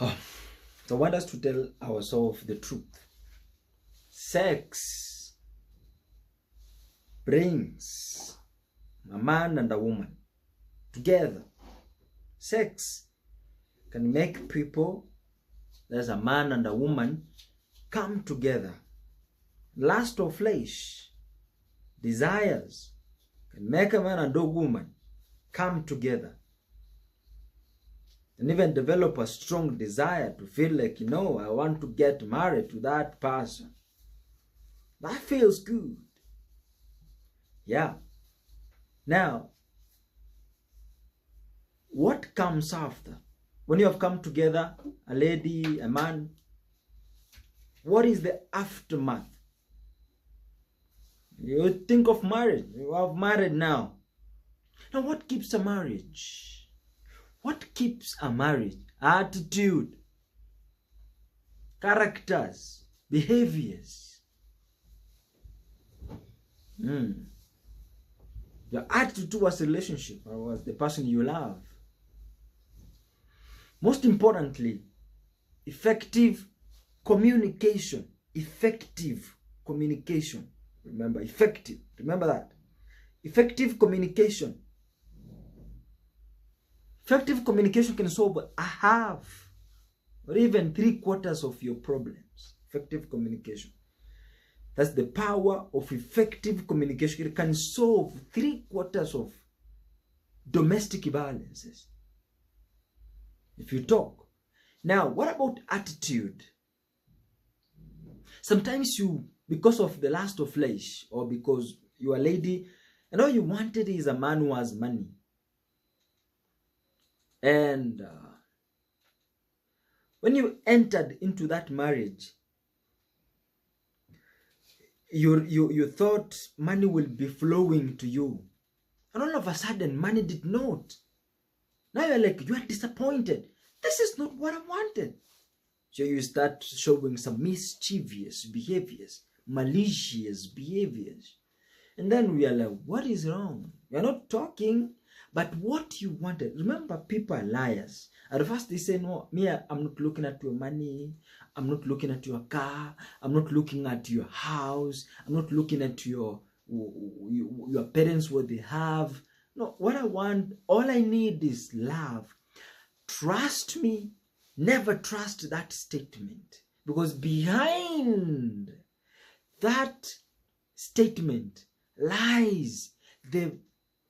Oh, so I want us to tell ourselves the truth. Sex brings a man and a woman together. Sex can make people, there's a man and a woman, come together. Lust of flesh, desires, can make a man and a woman come together. And even develop a strong desire to feel like, I want to get married to that person. That feels good. Yeah. Now, what comes after? When you have come together, a lady, a man, what is the aftermath? You think of marriage. You have married now. Now, what keeps a marriage? What keeps a marriage? Attitude, characters, behaviors. Your attitude towards a relationship or towards the person you love. Most importantly, effective communication. Effective communication. Remember, effective. Remember that. Effective communication. Effective communication can solve a half or even 3/4 of your problems. Effective communication. That's the power of effective communication. It can solve 3/4 of domestic violences. If you talk. Now, what about attitude? Sometimes you, because of the lust of flesh, or because you are a lady, and all you wanted is a man who has money. And when you entered into that marriage, you thought money will be flowing to you. And all of a sudden, money did not. Now you're like, you are disappointed. This is not what I wanted. So you start showing some mischievous behaviors, malicious behaviors. And then we are like, what is wrong? You're not talking, but what you wanted. Remember, people are liars. At first they say, no, me, I'm not looking at your money. I'm not looking at your car. I'm not looking at your house. I'm not looking at your parents, what they have. No, what I want, all I need is love. Trust me. Never trust that statement. Because behind that statement lies the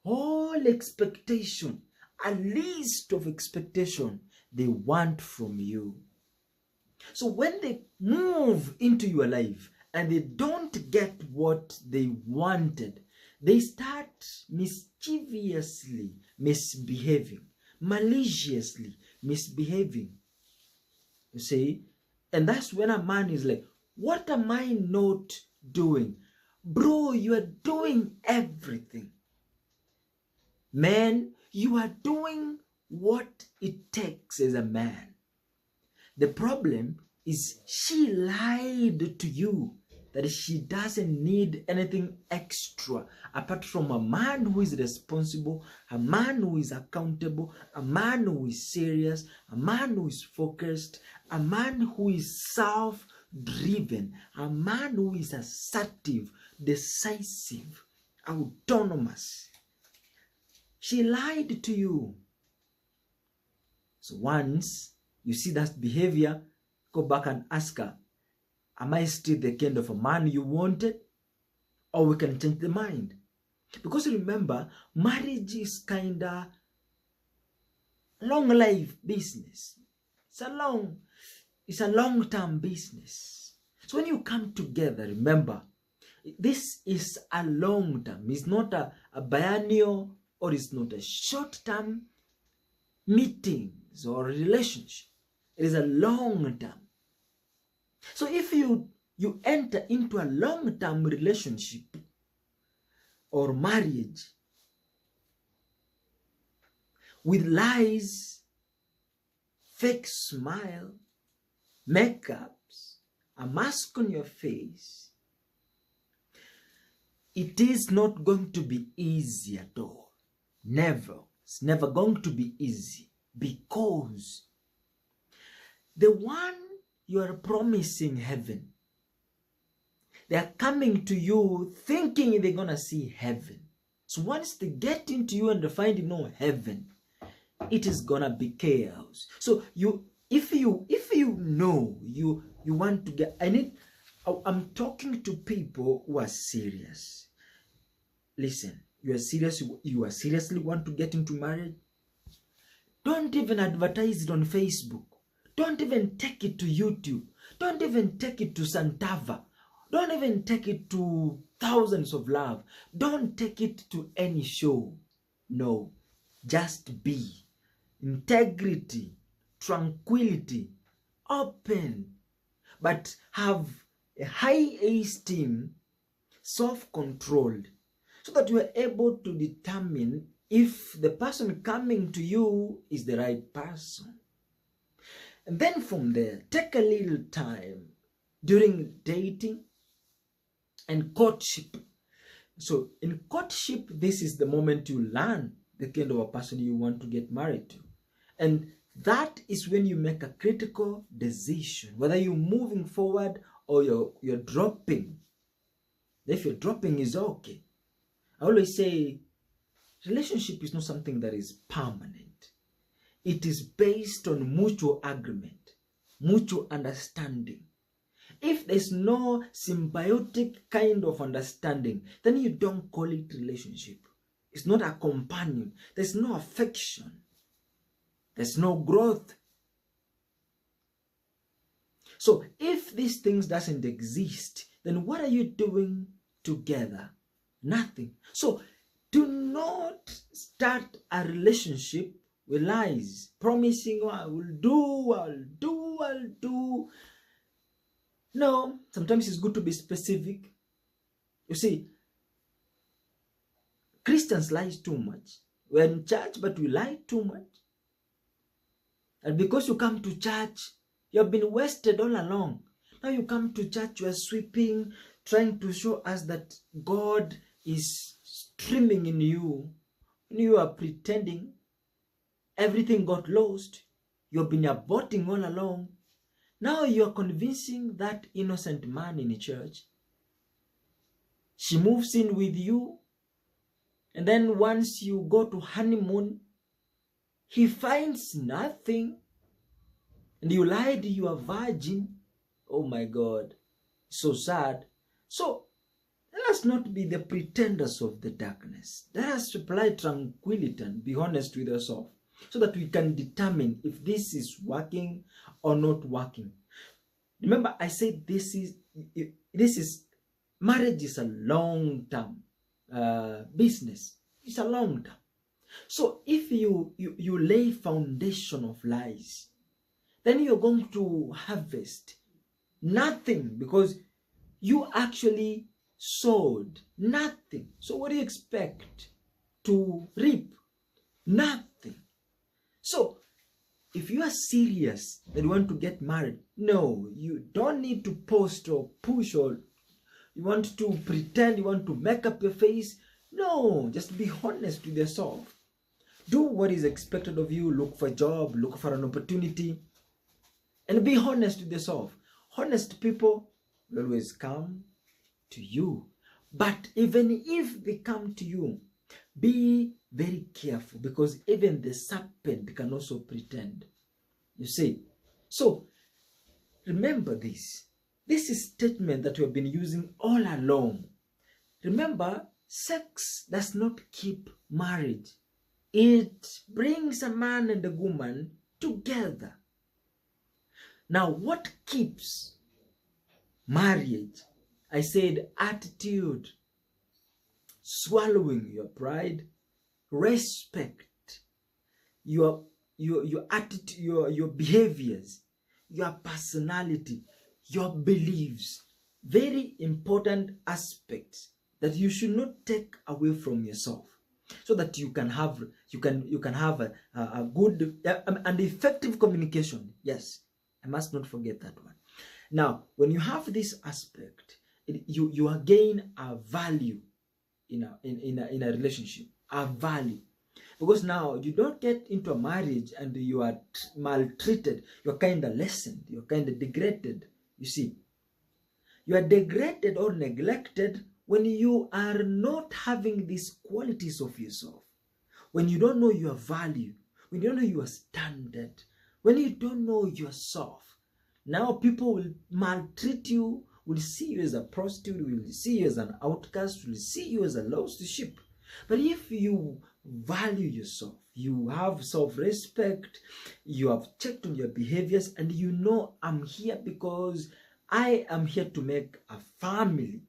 whole expectation, a list of expectation they want from you. So when they move into your life and they don't get what they wanted, they start mischievously misbehaving, maliciously misbehaving. You see? And that's when a man is like, what am I not doing? Bro, you are doing everything. Man, you are doing what it takes as a man. The problem is she lied to you that she doesn't need anything extra apart from a man who is responsible, a man who is accountable, a man who is serious, a man who is focused, a man who is self-driven, a man who is assertive, decisive, autonomous. She lied to you. So once you see that behavior, go back and ask her, am I still the kind of a man you wanted? Or we can change the mind. Because remember, marriage is kind of long life business. It's a long-term business. So when you come together, remember, this is a long term. It's not a biennial, or it's not a short-term meetings or relationship. It is a long term. So if you enter into a long-term relationship or marriage with lies, fake smile, makeups, a mask on your face, it is not going to be easy at all. Never. It's never going to be easy, because the one you are promising heaven, they are coming to you thinking they're gonna see heaven. So once they get into you and they find no heaven, it is gonna be chaos. So if you know you want to get, I'm talking to people who are serious. Listen, you are serious, you are seriously want to get into marriage. Don't even advertise it on Facebook. Don't even take it to YouTube. Don't even take it to Santava. Don't even take it to Thousands of Love. Don't take it to any show. No, just be. Integrity, tranquility, open, but have a high esteem, self-controlled, so that you are able to determine if the person coming to you is the right person. And then from there, take a little time during dating and courtship. So in courtship, this is the moment you learn the kind of a person you want to get married to. And that is when you make a critical decision, whether you're moving forward or you're dropping. If you're dropping, is okay. I always say, relationship is not something that is permanent. It is based on mutual agreement, mutual understanding. If there's no symbiotic kind of understanding, then you don't call it relationship. It's not a companion. There's no affection. There's no growth. So if these things doesn't exist, then what are you doing together? Nothing. So do not start a relationship with lies, promising, I will do, I'll do, I'll do. No, sometimes it's good to be specific. You see, Christians lie too much. We're in church, but we lie too much. And because you come to church, you have been wasted all along. Now you come to church, you are sweeping, trying to show us that God is streaming in you. You are pretending everything got lost. You've been aborting all along. Now you are convincing that innocent man in the church. She moves in with you. And then once you go to honeymoon, he finds nothing. And you lied you are virgin. Oh my God. So sad. So let us not be the pretenders of the darkness. Let us apply tranquility and be honest with ourselves, so that we can determine if this is working or not working. Remember, I said marriage is a long-term business. It's a long term. So if you lay foundation of lies, then you're going to harvest nothing, because you actually sowed nothing. So what do you expect to reap? Nothing. So if you are serious that you want to get married, no, you don't need to post or push, or you want to pretend, you want to make up your face. No, just be honest with yourself. Do what is expected of you. Look for a job, look for an opportunity, and be honest with yourself. Honest people will always come to you. But even if they come to you, be very careful, because even the serpent can also pretend. You see? So, remember this. This is a statement that we have been using all along. Remember, sex does not keep marriage. It brings a man and a woman together. Now, what keeps marriage? I said attitude, swallowing your pride, respect, your attitude, your behaviors, your personality, your beliefs. Very important aspects that you should not take away from yourself, so that you can have a good and effective communication. Yes, I must not forget that one. Now, when you have this aspect, you again a value in a relationship, a value. Because now you don't get into a marriage and you are maltreated. You're kind of lessened. You're kind of degraded. You see, you are degraded or neglected when you are not having these qualities of yourself. When you don't know your value. When you don't know your standard. When you don't know yourself. Now people will maltreat you, will see you as a prostitute, will see you as an outcast, will see you as a lost sheep. But if you value yourself, you have self-respect, you have checked on your behaviors, and you know, I'm here because I am here to make a family.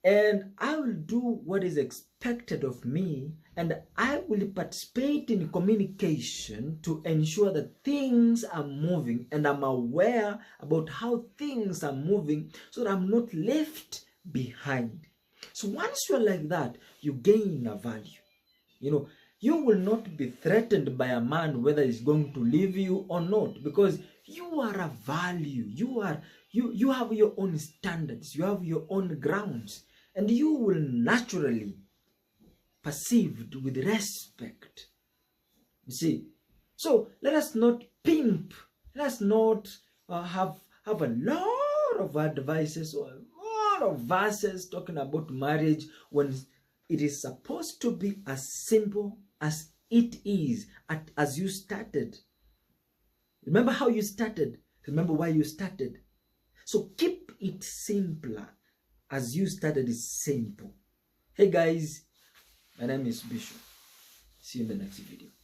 And I will do what is expected of me, and I will participate in communication to ensure that things are moving, and I'm aware about how things are moving so that I'm not left behind. So once you're like that, you gain a value. You know, you will not be threatened by a man whether he's going to leave you or not, because you are a value. You have your own standards. You have your own grounds. And you will naturally perceived with respect. You see, so let us not pimp. Let us not have a lot of advices or a lot of verses talking about marriage when it is supposed to be as simple as it is, as you started. Remember how you started. Remember why you started. So keep it simpler. As you started, is simple. Hey guys, my name is Bishop. See you in the next video.